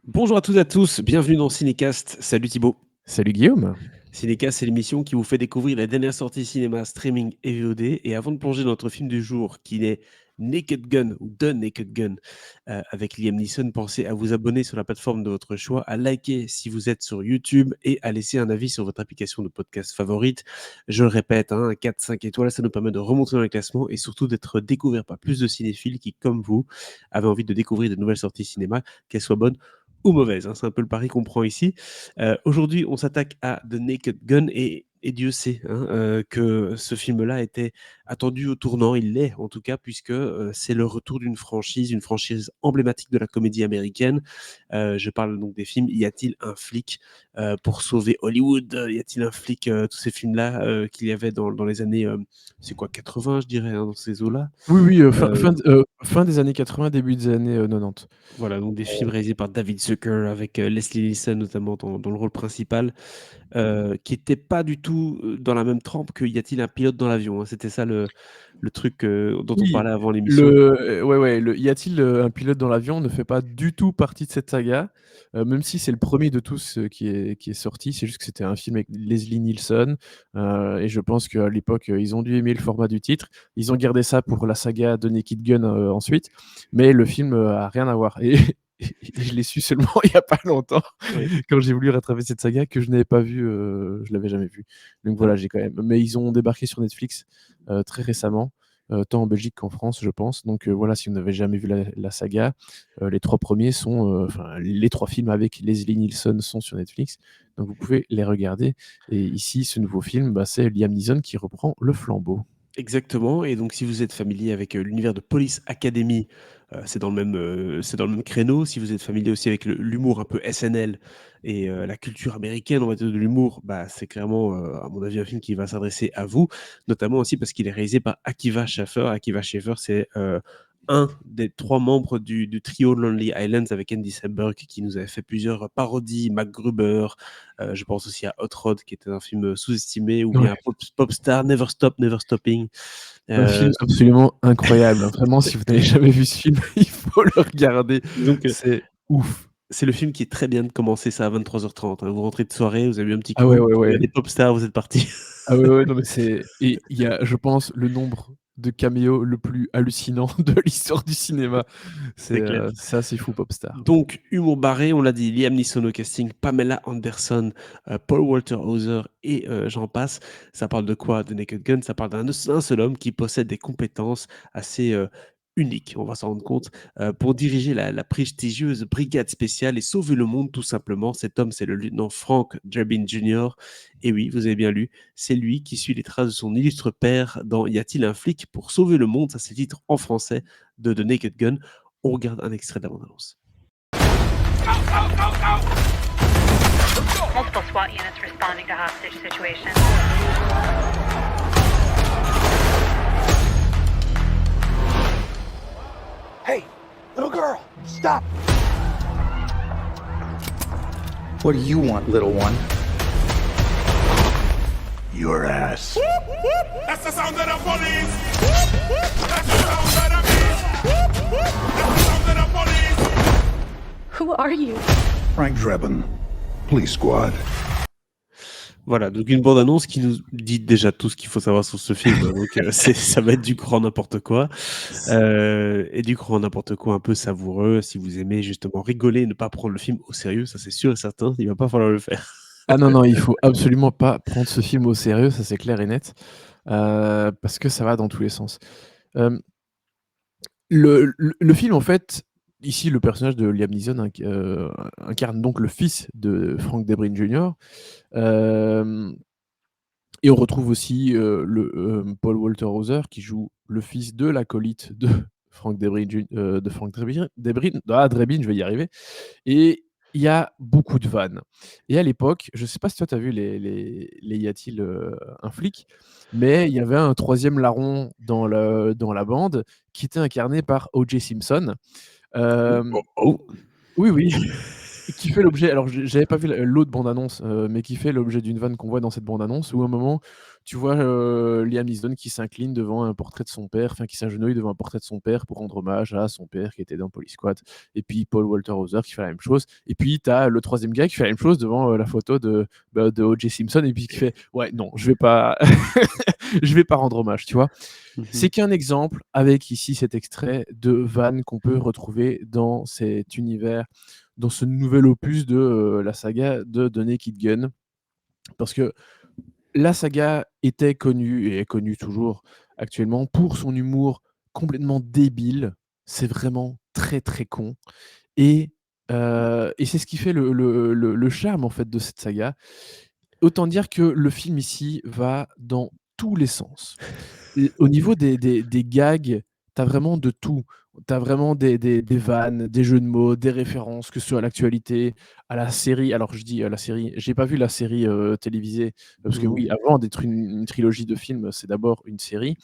Bonjour à toutes et à tous, bienvenue dans Cinécast. Salut Thibaut. Salut Guillaume. Cinécast, c'est l'émission qui vous fait découvrir les dernières sorties cinéma, streaming et VOD. Et avant de plonger dans notre film du jour, qui est Naked Gun ou The Naked Gun avec Liam Neeson, pensez à vous abonner sur la plateforme de votre choix, à liker si vous êtes sur YouTube et à laisser un avis sur votre application de podcast favorite. Je le répète, 4-5 étoiles, ça nous permet de remonter dans les classements et surtout d'être découvert par plus de cinéphiles qui, comme vous, avaient envie de découvrir de nouvelles sorties cinéma, qu'elles soient bonnes ou mauvaises. C'est un peu le pari qu'on prend ici. Aujourd'hui, on s'attaque à The Naked Gun et Dieu sait que ce film-là était attendu au tournant, il l'est en tout cas, puisque c'est le retour d'une franchise emblématique de la comédie américaine. Je parle donc des films Y a-t-il un flic pour sauver Hollywood? Y a-t-il un flic? Tous ces films-là qu'il y avait dans les années, c'est quoi, 80, je dirais, dans ces eaux-là. Oui, fin des années 80, début des années 90. Voilà, donc des films réalisés par David Zucker avec Leslie Nielsen notamment dans le rôle principal. Qui était pas du tout dans la même trempe que Y a-t-il un pilote dans l'avion? C'était ça le truc dont on Oui, parlait avant l'émission. Y a-t-il un pilote dans l'avion ne fait pas du tout partie de cette saga, même si c'est le premier de tous qui est sorti. C'est juste que c'était un film avec Leslie Nielsen, et je pense qu'à l'époque, ils ont dû aimer le format du titre. Ils ont gardé ça pour la saga de Naked Gun ensuite, mais le film a rien à voir. Et je l'ai su seulement il y a pas longtemps, Oui. quand j'ai voulu rattraper cette saga que je n'avais pas vu, je l'avais jamais vu. Donc voilà, j'ai quand même. Mais ils ont débarqué sur Netflix très récemment. Tant en Belgique qu'en France, je pense. Donc voilà, si vous n'avez jamais vu la saga, les 3 premiers sont, les 3 films avec Leslie Nielsen sont sur Netflix, donc vous pouvez les regarder. Et ici, ce nouveau film, c'est Liam Neeson qui reprend le flambeau. Exactement, et donc si vous êtes familier avec l'univers de Police Academy, c'est dans le même créneau. Si vous êtes familier aussi avec l'humour un peu SNL et la culture américaine, on va dire, de l'humour, c'est clairement, à mon avis, un film qui va s'adresser à vous, notamment aussi parce qu'il est réalisé par Akiva Schaffer. Akiva Schaffer, c'est un des 3 membres du trio Lonely Islands avec Andy Samberg qui nous avait fait plusieurs parodies, MacGruber, je pense aussi à Hot Rod qui était un film sous-estimé, ou Ouais. bien Popstar, Never Stop, Never Stopping. Un film absolument incroyable. Vraiment, si vous n'avez jamais vu ce film, il faut le regarder. Donc, C'est ouf. c'est le film qui est très bien de commencer ça à 23h30. Vous rentrez de soirée, vous avez bu un petit Ah ouais, coup, ouais, vous ouais. regardez Popstar, vous êtes parti. Ah ouais, ouais, non, mais et il y a, je pense, le nombre de caméos le plus hallucinant de l'histoire du cinéma. C'est clair. C'est assez fou, Popstar. Donc, humour barré, on l'a dit, Liam Neeson au casting, Pamela Anderson, Paul Walter Hauser et j'en passe. Ça parle de quoi? De Naked Gun. Ça parle d'un seul homme qui possède des compétences assez uniques, on va s'en rendre compte, pour diriger la prestigieuse brigade spéciale et sauver le monde tout simplement. Cet homme, c'est le lieutenant Frank Drebin Jr. Et oui, vous avez bien lu, c'est lui qui suit les traces de son illustre père dans Y a-t-il un flic pour sauver le monde? Ça, c'est le titre en français de The Naked Gun. On regarde un extrait de la bande-annonce. Multiple SWAT units responding to hostage situation. Hey, little girl, stop! What do you want, little one? Your ass. That's the sound of the police. That's the sound of the beast. That's the sound of the police. Who are you? Frank Drebin, Police Squad. Voilà, donc une bande-annonce qui nous dit déjà tout ce qu'il faut savoir sur ce film. Donc ça va être du grand n'importe quoi. Et du grand n'importe quoi un peu savoureux. Si vous aimez justement rigoler et ne pas prendre le film au sérieux, ça c'est sûr et certain, il va pas falloir le faire. Ah non, il faut absolument pas prendre ce film au sérieux, ça c'est clair et net, parce que ça va dans tous les sens. Le film, en fait, ici, le personnage de Liam Neeson incarne donc le fils de Frank Drebin Jr. Et on retrouve aussi Paul Walter Hauser qui joue le fils de l'acolyte de Frank Drebin, Drebin, je vais y arriver. Et il y a beaucoup de vannes. Et à l'époque, je ne sais pas si toi tu as vu les Y a-t-il un flic, mais il y avait un troisième larron dans la bande qui était incarné par O.J. Simpson. Oui. Qui fait l'objet, alors j'avais pas vu l'autre bande-annonce, mais qui fait l'objet d'une vanne qu'on voit dans cette bande-annonce, où à un moment, tu vois Liam Neeson qui s'incline devant un portrait de son père, enfin qui s'agenouille devant un portrait de son père pour rendre hommage à son père qui était dans Police Squad. Et puis Paul Walter Hauser qui fait la même chose. Et puis tu as le troisième gars qui fait la même chose devant la photo de O.J. Simpson et puis qui fait ouais non je vais pas je vais pas rendre hommage, tu vois. C'est qu'un exemple avec ici cet extrait de vanne qu'on peut retrouver dans cet univers, dans ce nouvel opus de la saga de Naked Gun. Parce que la saga était connue et est connue toujours actuellement pour son humour complètement débile. C'est vraiment très très con. Et c'est ce qui fait le charme en fait de cette saga. Autant dire que le film ici va dans tous les sens. Et au niveau des gags, tu as vraiment de tout. Tu as vraiment des vannes, des jeux de mots, des références, que ce soit à l'actualité, à la série. Alors je dis, la série, j'ai pas vu la série, télévisée, parce que Mmh. oui, avant d'être une trilogie de films, c'est d'abord une série.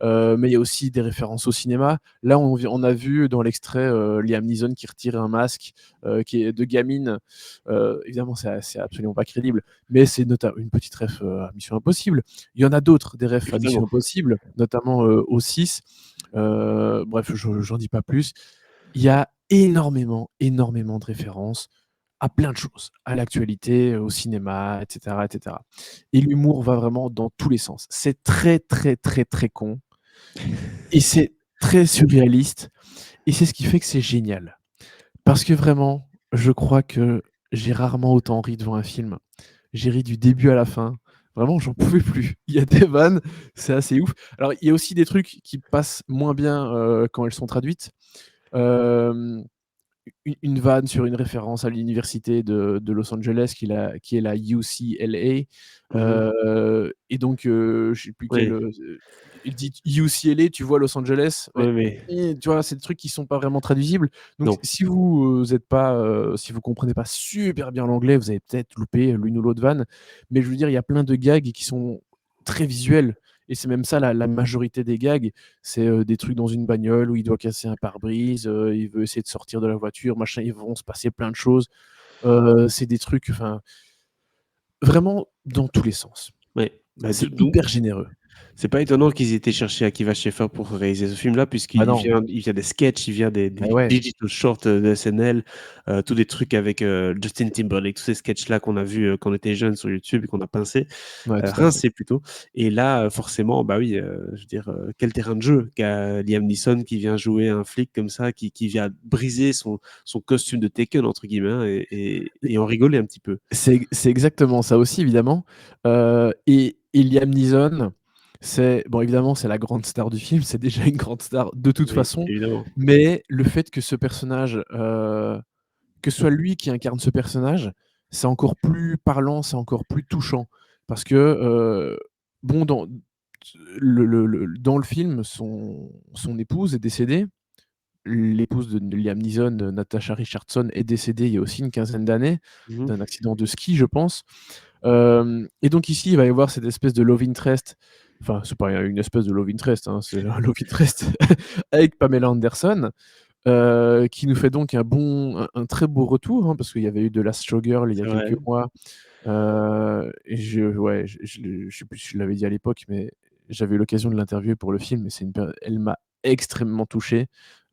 Mais il y a aussi des références au cinéma. Là, on a vu dans l'extrait, Liam Neeson qui retire un masque, qui est de gamine. Évidemment, c'est absolument pas crédible, mais c'est une petite ref, à Mission Impossible. Il y en a d'autres, des refs à Mission Évidemment. Impossible, notamment, au 6. Bref, j'en dis pas plus. Il y a énormément, énormément de références à plein de choses, à l'actualité, au cinéma, et cetera, et cetera. Et l'humour va vraiment dans tous les sens. C'est très, très, très, très con et c'est très surréaliste et c'est ce qui fait que c'est génial. Parce que vraiment, je crois que j'ai rarement autant ri devant un film. J'ai ri du début à la fin. Vraiment, j'en pouvais plus. Il y a des vannes, c'est assez ouf. Alors, il y a aussi des trucs qui passent moins bien, quand elles sont traduites. Hem, une vanne sur une référence à l'université de Los Angeles qui est la UCLA, Mmh. et donc je sais plus quel, Oui, il dit UCLA, tu vois Los Angeles, mais oui, oui. tu vois, c'est des trucs qui sont pas vraiment traduisibles. Donc Non. si vous, êtes pas, si vous comprenez pas super bien l'anglais, vous avez peut-être loupé l'une ou l'autre vanne. Mais je veux dire, il y a plein de gags qui sont très visuels et c'est même ça la majorité des gags. C'est, des trucs dans une bagnole où il doit casser un pare-brise, il veut essayer de sortir de la voiture, machin, ils vont se passer plein de choses. C'est des trucs, enfin, vraiment dans tous les sens. Ouais. Bah, C'est donc hyper généreux. c'est pas étonnant qu'ils aient été chercher Akiva Scheffer pour réaliser ce film-là, Bah puisqu'non, il vient des sketchs, il vient eh des ouais, digital shorts, de SNL, tous des trucs avec, Justin Timberlake, tous ces sketchs-là qu'on a vus, quand on était jeunes sur YouTube et qu'on a pincés, ouais, tout à fait. rincés plutôt. Et là, forcément, bah oui, je veux dire, quel terrain de jeu qu'a Liam Neeson qui vient jouer un flic comme ça, qui vient briser son «costume de Taken» entre guillemets, hein, et en rigoler un petit peu. C'est exactement ça aussi évidemment, et Liam Neeson, c'est bon évidemment c'est la grande star du film, c'est déjà une grande star de toute Oui, façon, évidemment. mais le fait que ce personnage, que ce soit lui qui incarne ce personnage, c'est encore plus parlant, c'est encore plus touchant. Parce que, bon dans le film, son épouse est décédée. L'épouse de Liam Neeson, Natasha Richardson, est décédée il y a aussi une quinzaine d'années, Mmh mh. d'un accident de ski, je pense. Et donc ici, il va y avoir cette espèce de love interest, enfin, c'est pas une espèce de love interest, hein, c'est un love interest avec Pamela Anderson, qui nous fait donc un très beau retour, hein, parce qu'il y avait eu The Last Showgirl il y a C'est vrai. quelques mois, et ouais, je sais plus si je l'avais dit à l'époque, mais j'avais eu l'occasion de l'interviewer pour le film et elle m'a extrêmement touché,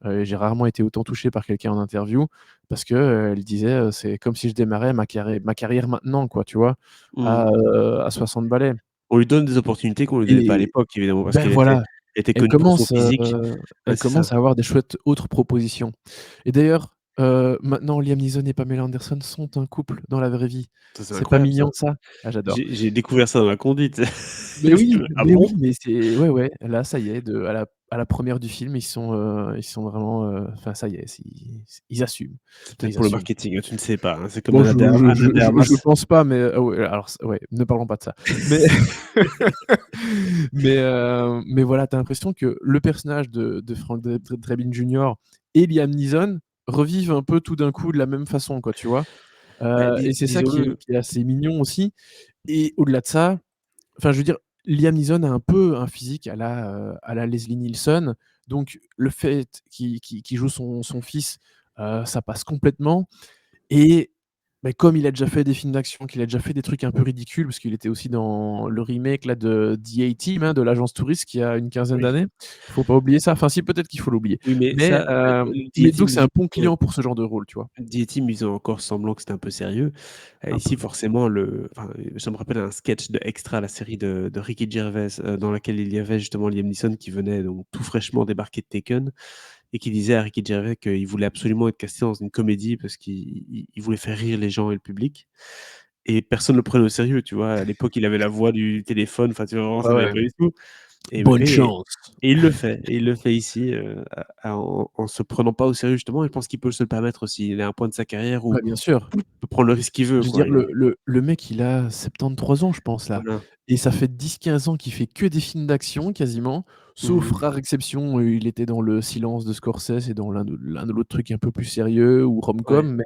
et j'ai rarement été autant touché par quelqu'un en interview parce que, elle disait, «C'est comme si je démarrais ma carrière maintenant, quoi», tu vois? Mmh. À 60 balais On lui donne des opportunités qu'on lui donnait pas à et l'époque évidemment, parce ben qu'elle voilà, était elle connue pour son commence, physique. Ouais, elle c'est ça. commence à avoir des chouettes autres propositions et d'ailleurs, maintenant Liam Neeson et Pamela Anderson sont un couple dans la vraie vie. Ça, c'est C'est pas incroyable ça. mignon ça? Ah j'adore. J'ai découvert ça dans la conduite. Ah Mais bon? oui, mais c'est ouais, ouais, là ça y est, à la première du film, ils sont vraiment, enfin ça y est, ils assument. C'est Enfin peut-être ils pour le assument. marketing, hein, tu ne sais pas, hein, c'est comme Bon, Ana de je Armas. pense pas, mais ouais, alors ç ouais, ne parlons pas de ça. Mais mais voilà, tu as l'impression que le personnage de Frank Drebin Jr. et Liam Neeson revivent un peu tout d'un coup de la même façon, quoi, tu vois? Bah, Et c'est ça disons-le. qui est assez mignon aussi et au-delà de ça, enfin, je veux dire, Liam Neeson a un peu un physique à la Leslie Nielsen, donc le fait qu'il joue son fils, ça passe complètement et Mais comme il a déjà fait des films d'action, qu'il a déjà fait des trucs un peu ridicules, parce qu'il était aussi dans le remake là de The A-Team, hein, de l'agence touriste qui a une quinzaine Oui. d'années. Faut pas oublier ça. Enfin si, peut-être qu'il faut l'oublier. Oui, mais Mais, ça, le mais The donc c'est Team, un bon ouais. client pour ce genre de rôle, tu vois? The Team, ils ont encore semblant que c'était un peu sérieux. Un Ici, peu. forcément, ça me rappelle un sketch de Extra, la série de Ricky Gervais, dans laquelle il y avait justement Liam Neeson qui venait donc tout fraîchement débarquer de Taken et qui disait à Ricky Gervais qu'il voulait absolument être casté dans une comédie parce qu'il voulait faire rire les gens et le public. Et personne ne le prenait au sérieux, tu vois. À l'époque, il avait la voix du téléphone, enfin, tu vois, vraiment, Ouais, ça n'allait ouais. pas du tout. Et Bonne et chance. et il le fait et il le fait ici, en se prenant pas au sérieux justement et je pense qu'il peut se le permettre aussi. Il est à un point de sa carrière où Bah, bien sûr. il peut prendre le risque qu'il veut, Je veux quoi dire et le mec il a 73 ans je pense là voilà. et ça fait 10-15 ans qu'il fait que des films d'action quasiment, sauf Mmh. rare exception, il était dans Le Silence de Scorsese et dans l'un de l'autre truc un peu plus sérieux ou Ouais. rom-com,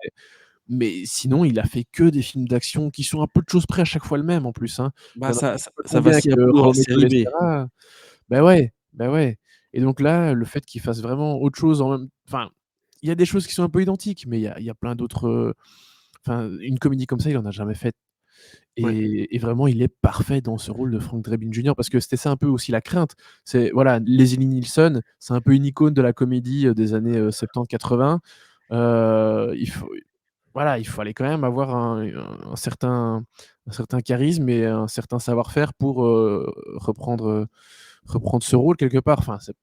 mais sinon il a fait que des films d'action qui sont à peu de choses près à chaque fois le même en plus, hein. Bah, T'en as ça pas ça peu ça combien vacille un que peu dans la Rome et série B. Colestera, bah ouais et donc là, le fait qu'il fasse vraiment autre chose en même enfin, il y a des choses qui sont un peu identiques, mais il y a plein d'autres, enfin une comédie comme ça il en a jamais fait. Ouais. Et vraiment, il est parfait dans ce rôle de Frank Drebin Jr. parce que c'était ça un peu aussi la crainte. C'est voilà, Leslie Nielsen, c'est un peu une icône de la comédie, des années, 70-80. Il faut voilà, il fallait quand même avoir un certain charisme et un certain savoir-faire pour, reprendre ce rôle quelque part. Enfin, c'est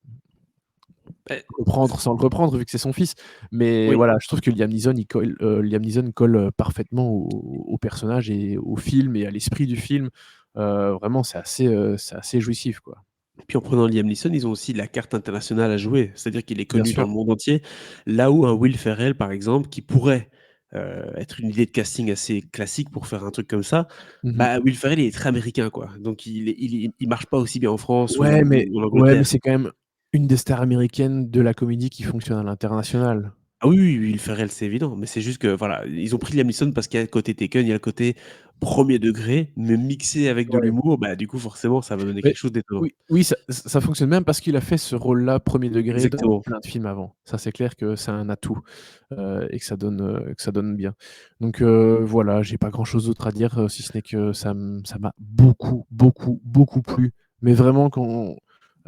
Beh, reprendre sans le reprendre vu que c'est son fils. Mais oui. voilà, je trouve que Liam Neeson colle, parfaitement au personnage et au film et à l'esprit du film. Vraiment c'est assez jouissif, quoi. Puis en prenant Liam Neeson, ils ont aussi la carte internationale à jouer. C'est-à-dire qu'il est Bien connu dans sûr. le monde entier. Là où un Will Ferrell, par exemple, qui pourrait, être une idée de casting assez classique pour faire un truc comme ça, Mmh mh. bah, Will Ferrell, il est très américain, quoi. Donc il marche pas aussi bien en France Ouais, mais ou en ouais, mais Angleterre. c'est quand même une des stars américaines de la comédie qui fonctionne à l'international. Ah oui, oui, Will Ferrell, c'est évident, mais c'est juste que voilà, ils ont pris Liam Neeson parce qu'il y a le côté Taken, il y a le côté premier degré, mais mixé avec de Ouais. l'humour, bah, du coup, forcément, ça va donner Mais quelque chose d'étonnant. oui, oui, ça fonctionne même parce qu'il a fait ce rôle-là premier degré dans Exactement. plein de films avant. Ça, c'est clair que c'est un atout, et que ça donne bien. Donc voilà, j'ai pas grand-chose d'autre à dire, si ce n'est que ça m'a beaucoup, beaucoup, beaucoup plu. Mais vraiment quand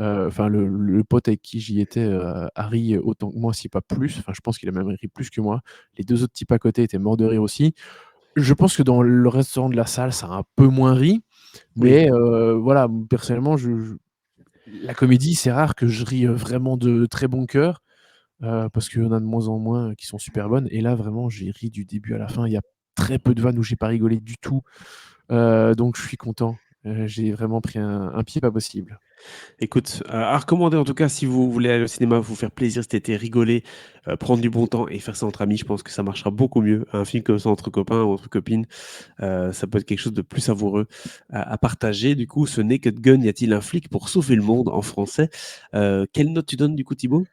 enfin le pote avec qui j'y étais, a ri autant que moi, si pas plus. Enfin, je pense qu'il a même ri plus que moi. Les 2 autres types à côté étaient morts de rire aussi. Je pense que dans le restaurant de la salle, ça a un peu moins ri, Oui. mais voilà, personnellement, la comédie, c'est rare que je rie, vraiment de très bon cœur, parce qu'il y en a de moins en moins qui sont super bonnes et là, vraiment, j'ai ri du début à la fin. Il y a très peu de vannes où j'ai pas rigolé du tout, donc je suis content. J'ai vraiment pris un pied pas possible. Écoute, à recommander en tout cas si vous voulez aller au cinéma, vous faire plaisir cet été, rigoler, prendre du bon temps et faire ça entre amis, je pense que ça marchera beaucoup mieux. Un film comme ça entre copains ou entre copines, ça peut être quelque chose de plus savoureux à partager. Du coup, ce Naked Gun, y a-t-il un flic pour sauver le monde en français? Quelle note tu donnes du coup, Thibaut?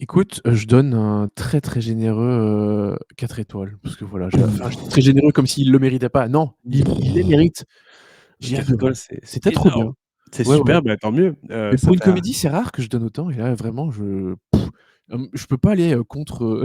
Écoute, je donne un très, très généreux, 4 étoiles parce que voilà, je dis très généreux comme s'il le méritait pas. Non, il les mérite. J'ai 4 étoiles, adoré. c'est C'était trop bien. énorme. C'est Ouais, ouais. super, bah, tant mieux, Mais ça pour une fait comédie, c'est rare que je donne autant et là vraiment je peux pas aller, contre,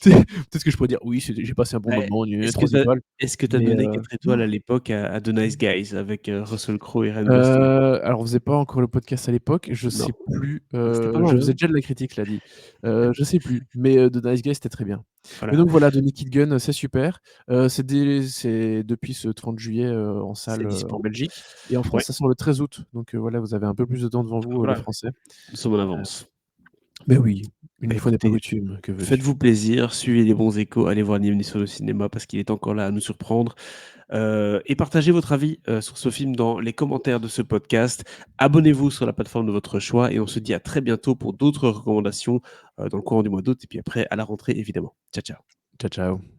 tu sais, peut-être que je pourrais dire: «Oui, j'ai passé un bon ouais, moment, 3 étoiles», est-ce que tu as mais donné 4 étoiles à l'époque à The Nice Guys avec, Russell Crowe et Ryan Gosling? alors on faisait pas encore le podcast à l'époque, je Non, sais plus, c'était pas je mal, faisais hein? déjà de la critique, cela dit. Je sais plus, mais The Nice Guys, c'était très bien. Mais Voilà, donc voilà, The Naked Gun, c'est super. C'est depuis ce 30 juillet, en c'est salle, en dispo. Belgique et en Ouais, France, ça sort le 13 août. Donc voilà, vous avez un peu plus de temps devant vous, les voilà, Français. nous sommes en avance. Mais oui, Bah, une fois n'est pas écoutez, coutume, que veux-tu? faites-vous plaisir, suivez les bons échos, allez voir Liam Neeson au cinéma parce qu'il est encore là à nous surprendre, et partagez votre avis, sur ce film dans les commentaires de ce podcast. Abonnez-vous sur la plateforme de votre choix et on se dit à très bientôt pour d'autres recommandations, dans le courant du mois d'août et puis après à la rentrée évidemment. Ciao, ciao. Ciao, ciao.